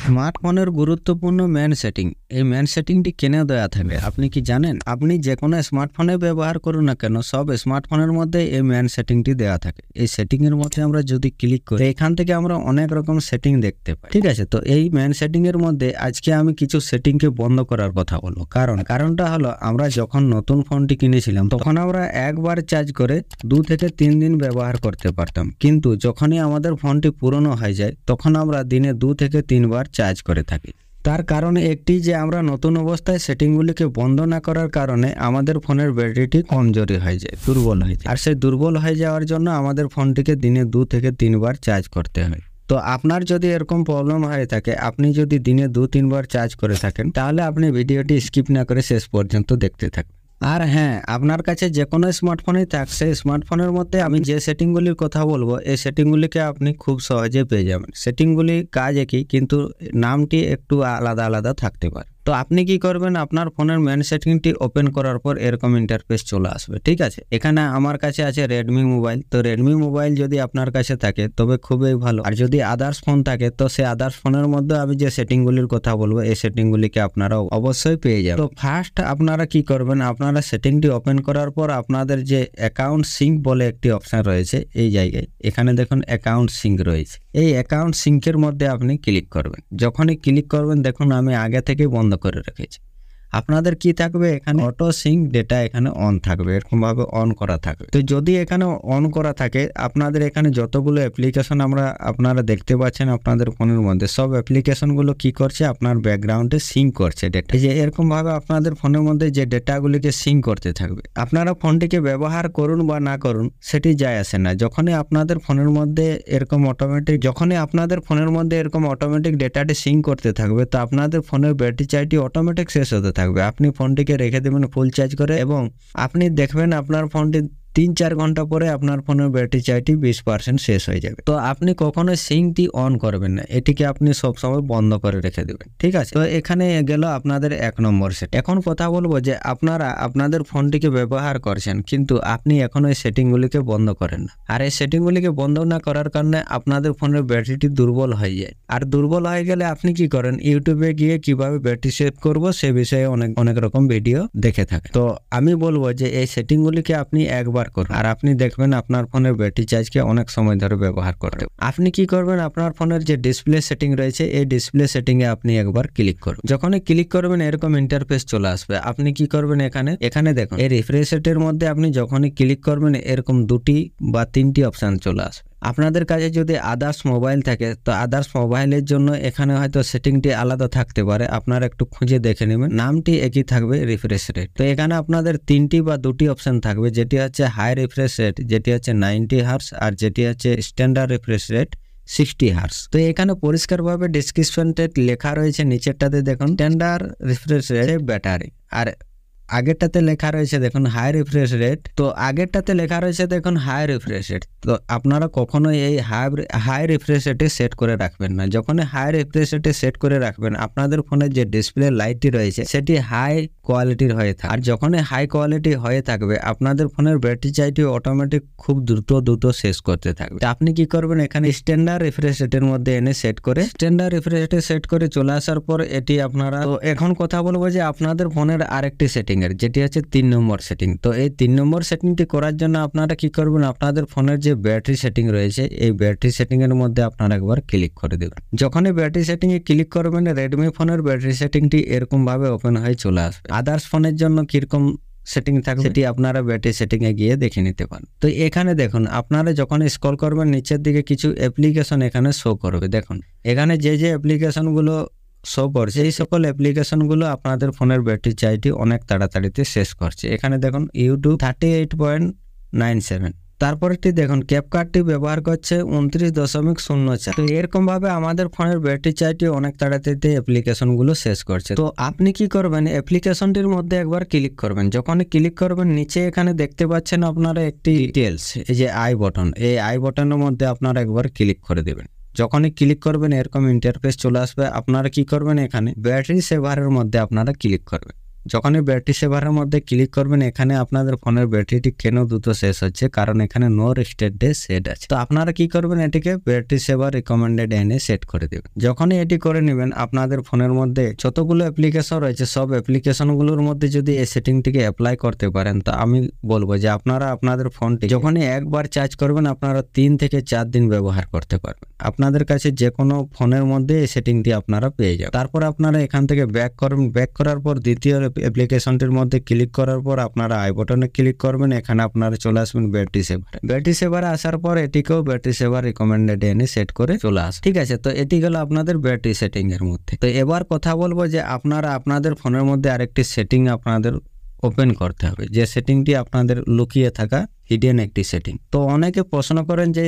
স্মার্টফোনের গুরুত্বপূর্ণ man setting. এই ম্যান সেটিংটি কেন দেওয়া থাকে আপনি কি জানেন? আপনি যে কোনো স্মার্টফোনে ব্যবহার করুন না কেন, সব স্মার্টফোনের মধ্যে এই ম্যান সেটিংটি দেওয়া থাকে। এই সেটিং এর মধ্যে আমরা যদি ক্লিক করি, এখান থেকে আমরা অনেক রকম সেটিং দেখতে পাই। ঠিক আছে, তো এই ম্যান সেটিং এর মধ্যে আজকে আমি কিছু সেটিংকে বন্ধ করার কথা বলবো। কারণটা হলো, আমরা যখন নতুন ফোনটি কিনেছিলাম তখন আমরা একবার চার্জ করে 2 থেকে 3 দিন ব্যবহার করতে পারতাম, কিন্তু যখনই আমাদের ফোনটি পুরনো হয়ে যায় তখন আমরা দিনে 2 থেকে 3 বার চার্জ করে থাকি। তার কারণ একটি যে আমরা নতুন অবস্থায় সেটিংগুলিকে বন্ধ না করার কারণে আমাদের ফোনের ব্যাটারিটি কমজোরি হয়ে যায়, দুর্বল হয়ে যায়। আর সেই দুর্বল হয়ে যাওয়ার জন্য আমাদের ফোনটিকে দিনে 2 থেকে 3 বার চার্জ করতে হয়। তো আপনার যদি এরকম প্রবলেম হয়ে থাকে, আপনি যদি দিনে 2-3 বার চার্জ করে থাকেন, তাহলে আপনি ভিডিওটি স্কিপ না করে শেষ পর্যন্ত দেখতে থাকুন। আর হ্যাঁ, আপনার কাছে যে কোনো স্মার্টফোনই থাক, সেই স্মার্টফোনের মধ্যে আমি যে সেটিংগুলির কথা বলবো, এই সেটিংগুলিকে আপনি খুব সহজে পেয়ে যাবেন। সেটিংগুলি কাজ একই, কিন্তু নামটি একটু আলাদা আলাদা থাকতে পারে। তো আপনি কি করবেন, আপনার ফোনের মেন সেটিংটি ওপেন করার পর এরকম ইন্টারফেস চলে আসবে। ঠিক আছে, এখানে আমার কাছে আছে রেডমি মোবাইল। তো রেডমি মোবাইল যদি আপনার কাছে থাকে তবে খুবই ভালো। আর যদি আদার্স ফোন থাকে, তো সেই আদার্স ফোনের মধ্যে আমি যে সেটিংগুলির কথা বলবো, এই সেটিংগুলিকে আপনারা অবশ্যই পেয়ে যাবেন। তো ফার্স্ট আপনারা কি করবেন, আপনারা সেটিংটি ওপেন করার পর আপনাদের যে অ্যাকাউন্ট সিঙ্ক বলে একটি অপশন রয়েছে, এই জায়গায় এখানে দেখুন অ্যাকাউন্ট সিঙ্ক রয়েছে। এই অ্যাকাউন্ট সিঙ্কের মধ্যে আপনি ক্লিক করবেন। যখনই ক্লিক করবেন, দেখুন আমি আগে থেকে বন্ধ করে রেখেছি। আপনাদের কি থাকবে, এখানে অটো সিঙ্ক ডেটা এখানে অন থাকবে, এরকম ভাবে অন করা থাকবে। তো যদি এখানে অন করা থাকে, আপনাদের এখানে যতগুলো অ্যাপ্লিকেশন আপনারা দেখতে পাচ্ছেন আপনাদের ফোনের মধ্যে, সব অ্যাপ্লিকেশনগুলো কি করছে, আপনার ব্যাকগ্রাউন্ডে সিঙ্ক করছে ডেটা। এই যে এরকম ভাবে আপনাদের ফোনের মধ্যে যে ডেটাগুলিকে সিঙ্ক করতে থাকবে। আপনারা ফোনটিকে ব্যবহার করুন বা না করুন সেটি যায় আসে না। যখনই আপনাদের ফোনের মধ্যে এরকম অটোমেটিক ডেটাটি সিঙ্ক করতে থাকবে, তো আপনাদের ফোনের ব্যাটারি চার্জটি অটোমেটিক শেষ হতে থাকবে। আপনি ফোনটিকে রেখে দেবেন ফুল চার্জ করে, এবং আপনি দেখবেন আপনার ফোনটি 3-4 ঘন্টা পরে আপনার ফোনের ব্যাটারি চার্জটি 20% শেষ হয়ে যাবে। তো আপনি কখনোই সিঙ্কটি অন করবেন না, এটিকে আপনি সবসময় বন্ধ করে রেখে দেবেন। ঠিক আছে, তো এখানে গেল আপনাদের 1 নম্বর সেট। এখন কথা বলবো যে আপনারা আপনাদের ফোনটিকে ব্যবহার করছেন, কিন্তু আপনি এখন ওই সেটিংগুলিকে বন্ধ করেন না। আর এই সেটিংগুলিকে বন্ধ না করার কারণে আপনাদের ফোনের ব্যাটারিটি দুর্বল হয়ে যায়। আর দুর্বল হয়ে গেলে আপনি কি করেন, ইউটিউবে গিয়ে কিভাবে ব্যাটারি সেভ করবো সে বিষয়ে অনেক রকম ভিডিও দেখে থাকেন। তো আমি বলবো যে এই সেটিংগুলিকে আপনি একবার করুন, আর আপনি দেখবেন আপনার ফোনের ব্যাটারি চার্জকে অনেক সময় ধরে ব্যবহার করতে। আপনি কি করবেন, আপনার ফোনের যে ডিসপ্লে সেটিং রয়েছে, এই ডিসপ্লে সেটিং এ আপনি একবার ক্লিক করুন। যখনই ক্লিক করবেন এরকম ইন্টারফেস চলে আসবে। আপনি কি করবেন, এখানে দেখুন এই রিফ্রেশ রেটের মধ্যে আপনি যখনই ক্লিক করবেন এরকম 2টি বা 3টি অপশন চলে আসবে। আপনাদের কাছে যদি আদার্স মোবাইল থাকে, তো আদার্স মোবাইলের জন্য এখানে হয়তো সেটিংটি আলাদা থাকতে পারে, আপনারা একটু খুঁজে দেখে নেবেন। নামটি একই থাকবে, রিফ্রেশ রেট। তো এখানে আপনাদের 3টি বা 2টি অপশন থাকবে, যেটি হচ্ছে হাই রিফ্রেশ রেট, যেটি হচ্ছে 90 হার্টজ, আর যেটি হচ্ছে স্ট্যান্ডার্ড রিফ্রেশ রেট 60 হার্টজ। তো এখানে পরিষ্কারভাবে ডেসক্রিপশনতে লেখা রয়েছে, নিচেরটাতে দেখুন স্ট্যান্ডার্ড রিফ্রেশ রেট ব্যাটারি, আর আগেরটাতে লেখা রয়েছে দেখুন হাই রিফ্রেশ রেট। তো আগেরটাতে লেখা রয়েছে দেখুন হাই রিফ্রেশ রেট। তো আপনারা কখনোই এই হাই রিফ্রেশ রেটে সেট করে রাখবেন না। যখনই হাই রিফ্রেশ রেটে সেট করে রাখবেন, আপনাদের ফোনের যে ডিসপ্লে লাইটটি রয়েছে সেটি হাই কোয়ালিটির হয়ে থাকে। আর যখনই হাই কোয়ালিটি হয়ে থাকবে, আপনাদের ফোনের ব্যাটারি চার্জটি অটোমেটিক খুব দ্রুত শেষ করতে থাকবে। তো আপনি কি করবেন, এখানে স্ট্যান্ডার্ড রিফ্রেশ রেটের মধ্যে এনে স্ট্যান্ডার্ড রিফ্রেশ রেটে সেট করে চলে আসার পর এটি আপনারা, তো এখন কথা বলবো যে আপনাদের ফোনের আরেকটি সেটিং এর, যেটি হচ্ছে 3 নম্বর সেটিং। তো এই 3 নম্বর সেটিংটি করার জন্য আপনারা কি করবেন, আপনাদের ফোনের যে ব্যাটারি সেটিং রয়েছে, এই ব্যাটারি সেটিং এর মধ্যে আপনারা একবার ক্লিক করে দেবেন। যখনই ব্যাটারি সেটিং এ ক্লিক করবেন, রেডমি ফোনের ব্যাটারি সেটিংটি এরকম ভাবে ওপেন হয়ে চলে আসবে। আদার্স ফোনের জন্য কিরকম সেটিং থাকবে সেটি আপনারা ব্যাটারি সেটিং এ গিয়ে দেখে নিতে পারেন। তো এখানে দেখুন, আপনারা যখন স্ক্রল করবেন নিচের দিকে কিছু অ্যাপ্লিকেশন এখানে শো করবে। দেখুন এখানে যে অ্যাপ্লিকেশনগুলো শো করছে, এই সকল অ্যাপ্লিকেশনগুলো আপনাদের ফোনের ব্যাটারি চার্জটি অনেক তাড়াতাড়িতে শেষ করছে। এখানে দেখুন ইউটিউব 38.97, তারপরটি দেখুন ক্যাপকাটটি ব্যবহার করছে 29.04। তো এরকম ভাবে আমাদের ফোনের ব্যাটারি চার্জটি অনেক তাড়াতাড়িতে অ্যাপ্লিকেশনগুলো শেষ করছে। তো আপনি কি করবেন, অ্যাপ্লিকেশনটির মধ্যে একবার ক্লিক করবেন। যখনই ক্লিক করবেন, নিচে এখানে দেখতে পাচ্ছেন আপনারা একটি ডিটেলস, এই যে আই বটন, এই আই বটনের মধ্যে আপনারা একবার ক্লিক করে দেবেন। যখনই ক্লিক করবেন এরকম ইন্টারফেস চলে আসবে। আপনারা কি করবেন, এখানে ব্যাটারি সেভারের মধ্যে আপনারা ক্লিক করবেন। যখনই ব্যাটারি সেভারের মধ্যে ক্লিক করবেন এখানে আপনাদের ফোনের ব্যাটারিটি কেন দ্রুত শেষ হচ্ছে, কারণ এখানে নো রেস্টেড ডে সেট আছে। তো আপনারা কি করবেন, এটিকে ব্যাটারি সেভার রিকমেন্ডেড এনে সেট করে দেবেন। যখনই এটি করে নেবেন আপনাদের ফোনের মধ্যে যতগুলো অ্যাপ্লিকেশন রয়েছে সব অ্যাপ্লিকেশনগুলোর মধ্যে যদি এই সেটিংটিকে অ্যাপ্লাই করতে পারেন, তো আমি বলবো যে আপনারা আপনাদের ফোনটি যখনই একবার চার্জ করবেন আপনারা 3 থেকে 4 দিন ব্যবহার করতে পারবেন। আপনাদের কাছে যে কোনো ফোনের মধ্যে এই সেটিংটি আপনারা পেয়ে যাবেন। তারপর আপনারা এখান থেকে ব্যাক করবেন। ব্যাক করার পর দ্বিতীয় অ্যাপ্লিকেশনটির মধ্যে ক্লিক করার পর আপনারা আই বাটনে ক্লিক করবেন। এখানে আপনারা চলে আসবেন ব্যাটারি সেভারে। ব্যাটারি সেভারে আসার পর এটিকেও ব্যাটারি সেভার রিকমেন্ডেড এনে সেট করে চলে আসে। ঠিক আছে, তো এটি গেল আপনাদের ব্যাটারি সেটিং এর মধ্যে। তো এবার কথা বলবো যে আপনারা আপনাদের ফোনের মধ্যে আরেকটি সেটিং আপনাদের ওপেন করতে হবে, যে সেটিংটি আপনাদের লুকিয়ে থাকা হিডেন একটি সেটিং। তো অনেকে প্রশ্ন করেন যে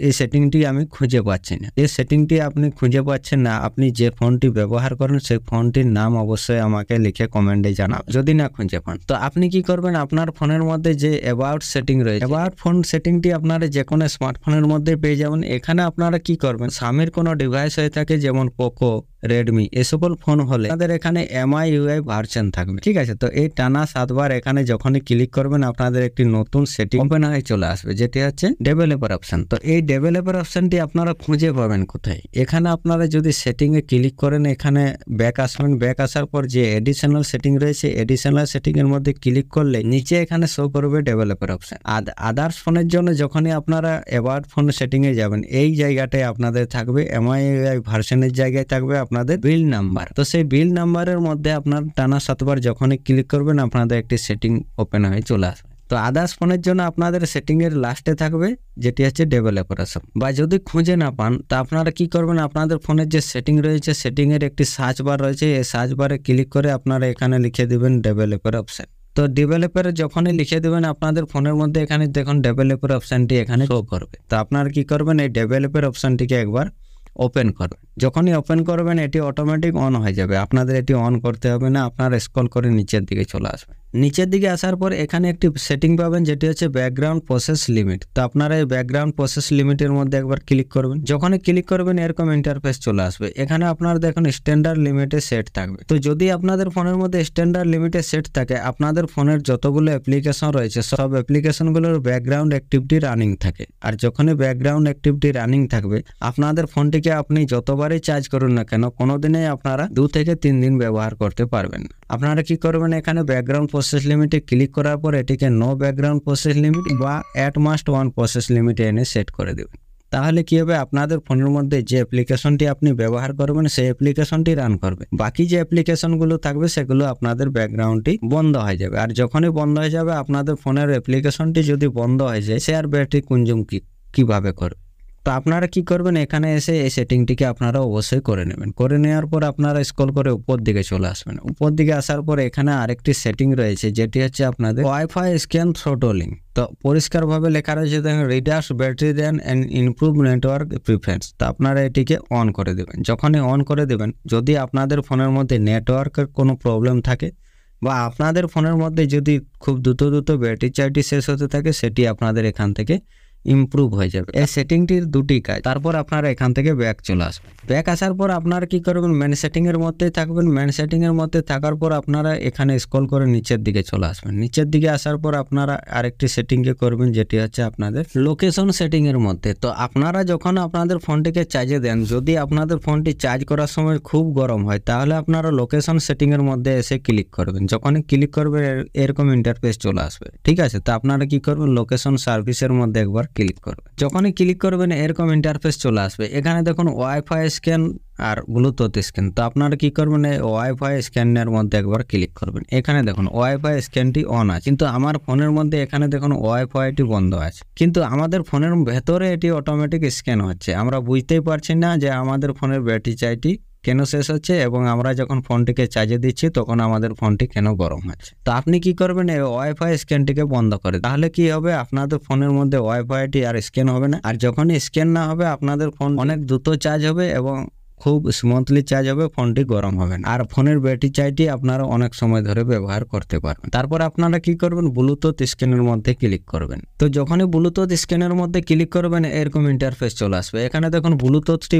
এই সেটিংটি আমি খুঁজে পাচ্ছি না। এই সেটিংটি আপনি খুঁজে পাচ্ছেন না, আপনি যে ফোনটি ব্যবহার করেন সেই ফোনটির নাম অবশ্যই আমাকে লিখে কমেন্টে জানাবেন যদি না খুঁজে পান। তো আপনি কি করবেন, আপনার ফোনের মধ্যে যে অ্যাবাউট সেটিং রয়েছে, অ্যাবাউট ফোন সেটিংটি আপনারা যে কোনো স্মার্টফোনের মধ্যে পেয়ে যাবেন। এখানে আপনারা কি করবেন, স্বামীর কোনো ডিভাইস হয়ে থাকে যেমন পোকো, রেডমি এ সকল ফোন হলে আপনাদের এখানে MIUI ভার্সন থাকবে। ঠিক আছে, তো এই টানা 7 বার এখানে যখনই ক্লিক করবেন আপনাদের একটি নতুন সেটিং ওপেন হয়ে চলে আসবে, যেটি হচ্ছে ডেভেলপার অপশন। তো এই ডেভেলপার অপশনটি আপনারা খুঁজে পাবেন কোথায়, এখানে আপনারা যদি সেটিং এ ক্লিক করেন এখানে ব্যাক আসবেন। ব্যাক আসার পর যে এডিশনাল সেটিং রয়েছে এডিশনাল সেটিং এর মধ্যে ক্লিক করলে নিচে এখানে শো করবে ডেভেলপার অপশন। আদার্স ফোনের জন্য যখনই আপনারা অ্যাবাউট ফোন সেটিং এ যাবেন এই জায়গাটায় আপনাদের থাকবে MIUI ভার্সনের জায়গায় থাকবে আপনাদের বিল নাম্বার। তো সেই বিল নাম্বারের মধ্যে আপনার টানা 7 বার যখনই ক্লিক করবেন আপনাদের একটি সেটিং ওপেন হয়ে চলে আসবে। তো আদার্স ফোনের জন্য আপনাদের সেটিং এর লাস্টে থাকবে যেটি হচ্ছে ডেভেলপার অপশন। বা যদি খুঁজে না পান তা আপনারা কি করবেন, আপনাদের ফোনের যে সেটিং রয়েছে সেটিং এর একটি সার্চ বার রয়েছে, এই সার্চ বারে ক্লিক করে আপনারা এখানে লিখে দিবেন ডেভেলপার অপশন। তো ডেভেলপারে যখনই লিখে দেবেন আপনাদের ফোনের মধ্যে এখানে দেখুন ডেভেলপার অপশনটি এখানে শো করবে। তো আপনারা কি করবেন, এই ডেভেলপার অপশনটিকে একবার ওপেন করবেন। যখনই ওপেন করবেন এটি অটোমেটিক অন হয়ে যাবে, আপনাদের এটি অন করতে হবে না। আপনারা স্ক্রল করে নিচের দিকে চলে আসবেন। নিচের দিকে আসার পর এখানে একটি সেটিং পাবেন যেটি হচ্ছে ব্যাকগ্রাউন্ড প্রসেস লিমিট। তো আপনারা এই ব্যাকগ্রাউন্ড প্রসেস লিমিটের মধ্যে একবার ক্লিক করবেন। যখনই ক্লিক করবেন এরকম ইন্টারফেস চলে আসবে। এখানে আপনারা দেখুন স্ট্যান্ডার্ড লিমিটে সেট থাকবে। তো যদি আপনাদের ফোনের মধ্যে স্ট্যান্ডার্ড লিমিটে সেট থাকে আপনাদের ফোনের যতগুলো অ্যাপ্লিকেশন রয়েছে সব অ্যাপ্লিকেশনগুলোর ব্যাকগ্রাউন্ড অ্যাক্টিভিটি রানিং থাকে। আর যখনই ব্যাকগ্রাউন্ড অ্যাক্টিভিটি রানিং থাকবে আপনাদের ফোনটিকে আপনি যতবারই চার্জ করুন না কেন কোনোদিনই আপনারা 2 থেকে 3 দিন ব্যবহার করতে পারবেন না। আপনারা কি করবেন, এখানে ব্যাকগ্রাউন্ড প্রসেস লিমিটে ক্লিক করার পর এটিকে নো ব্যাকগ্রাউন্ড প্রসেস লিমিট বা অ্যাট মাস্ট 1 প্রসেস লিমিটে এনে সেট করে দেবেন। তাহলে কি হবে, আপনাদের ফোনের মধ্যে যে অ্যাপ্লিকেশনটি আপনি ব্যবহার করবেন সেই অ্যাপ্লিকেশনটি রান করবে, বাকি যে অ্যাপ্লিকেশনগুলো থাকবে সেগুলো আপনাদের ব্যাকগ্রাউন্ডটি বন্ধ হয়ে যাবে। আর যখনই বন্ধ হয়ে যাবে আপনাদের ফোনের অ্যাপ্লিকেশনটি যদি বন্ধ হয়ে যায় সে আর ব্যাটারি কনজিউম কিভাবে করবে। তো আপনারা কি করবেন, এখানে এসে এই সেটিংটিকে আপনারা অবশ্যই করে নেবেন। করে নেওয়ার পর আপনারা স্ক্রল করে উপর দিকে চলে আসবেন। উপর দিকে আসার পর এখানে আরেকটি সেটিং রয়েছে যেটি হচ্ছে আপনাদের ওয়াইফাই স্ক্যান থ্রোটলিং। তো পরিষ্কারভাবে লেখা রয়েছে দেখেন reduce battery drain and improve network preference. তো আপনারা এটিকে অন করে দেবেন। যখনই অন করে দেবেন যদি আপনাদের ফোনের মধ্যে নেটওয়ার্কের কোনো প্রবলেম থাকে বা আপনাদের ফোনের মধ্যে যদি খুব দ্রুত ব্যাটারি চার্জটি শেষ হতে থাকে সেটি আপনাদের এখান থেকে ইমপ্রুভ হয়ে যাবে। এই সেটিংটির দুটি কাজ। তারপর আপনারা এখান থেকে ব্যাক চলে আসবেন। ব্যাক আসার পর আপনারা কি করবেন, মেন সেটিং এর মধ্যে থাকবেন। মেন সেটিং এর মধ্যে থাকার পর আপনারা এখানে স্ক্রল করে নিচের দিকে চলে আসবেন। নিচের দিকে আসার পর আপনারা আরেকটি সেটিং কে করবেন যেটি হচ্ছে আপনাদের লোকেশন সেটিং এর মধ্যে। তো আপনারা যখন আপনাদের ফোনটিকে চার্জে দেন যদি আপনাদের ফোনটি চার্জ করার সময় খুব গরম হয় তাহলে আপনারা লোকেশন সেটিং এর মধ্যে এসে ক্লিক করবেন। যখনই ক্লিক করবেন এরকম ইন্টারফেস চলে আসবে। ঠিক আছে, তো আপনারা কি করবেন, লোকেশন সার্ভিসের মধ্যে একবার ক্লিক করবেন। যখনই ক্লিক করবেন এরকম ইন্টারফেস চলে আসবে। এখানে দেখুন ওয়াইফাই স্ক্যান আর ব্লুটুথ স্ক্যান। তো আপনারা কি করবেন, এই ওয়াইফাই স্ক্যানের মধ্যে একবার ক্লিক করবেন। এখানে দেখুন ওয়াইফাই স্ক্যানটি অন আছে, কিন্তু আমার ফোনের মধ্যে এখানে দেখুন ওয়াইফাইটি বন্ধ আছে, কিন্তু আমাদের ফোনের ভেতরে এটি অটোমেটিক স্ক্যান হচ্ছে। আমরা বুঝতেই পারছি না যে আমাদের ফোনের ব্যাটারি চার্জটি কেন শেষ হচ্ছে এবং আমরা যখন ফোনটিকে চার্জে দিচ্ছি তখন আমাদের ফোনটি কেন গরম হচ্ছে। তো আপনি কি করবেন, এই ওয়াইফাই স্ক্যানটিকে বন্ধ করে তাহলে কি হবে, আপনাদের ফোনের মধ্যে ওয়াইফাইটি আর স্ক্যান হবে না। আর যখনই স্ক্যান না হবে আপনাদের ফোন অনেক দ্রুত চার্জ হবে এবং খুব স্মুথলি চার্জ হবে, ফোনটি গরম হবে না। আর ফোনের ব্যাটারি চার্জটি আপনারা অনেক সময় ধরে ব্যবহার করতে পারবেন। তারপর আপনারা কি করবেন, ব্লুটুথ স্ক্রিনের মধ্যে ক্লিক করবেন। তো যখনই ব্লুটুথ স্ক্রিনের মধ্যে ক্লিক করবেন এরকম ইন্টারফেস চলে আসবে। এখানে দেখুন ব্লুটুথটি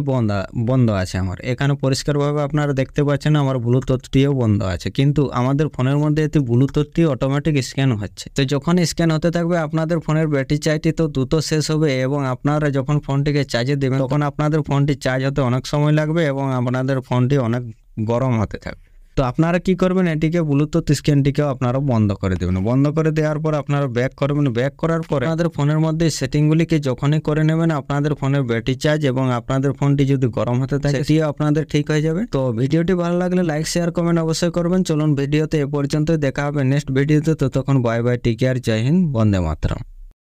বন্ধ আছে আমার, এখানে পরিষ্কারভাবে আপনারা দেখতে পাচ্ছেন আমার ব্লুটুথটিও বন্ধ আছে, কিন্তু আমাদের ফোনের মধ্যে এতে ব্লুটুথটি অটোমেটিক স্ক্যান হচ্ছে। তো যখন স্ক্যান হতে থাকবে আপনাদের ফোনের ব্যাটারি চার্জটি তো দ্রুত শেষ হবে, এবং আপনারা যখন ফোনটিকে চার্জে দেবেন তখন আপনাদের ফোনটি চার্জ হতে অনেক সময় লাগবে এবং আপনাদের ফোনটি অনেক গরম হতে থাকবে। তো আপনারা কি করবেন, এটিকে ব্লুটুথ স্ক্যানটিকেও আপনারা বন্ধ করে দেবেন। বন্ধ করে দেওয়ার পর আপনারা ব্যাক করবেন। ব্যাক করার পরে আপনাদের ফোনের মধ্যে সেটিংগুলিকে যখনই করে নেবেন আপনাদের ফোনের ব্যাটারি চার্জ এবং আপনাদের ফোনটি যদি গরম হতে থাকে সেটিও আপনাদের ঠিক হয়ে যাবে। তো ভিডিওটি ভালো লাগলে লাইক শেয়ার কমেন্ট অবশ্যই করবেন। চলুন ভিডিওতে এ পর্যন্ত, দেখা হবে নেক্সট ভিডিওতে। ততক্ষণ বাই বাই, টেক কেয়ার, জয় হিন্দ, বন্দে মাতরম।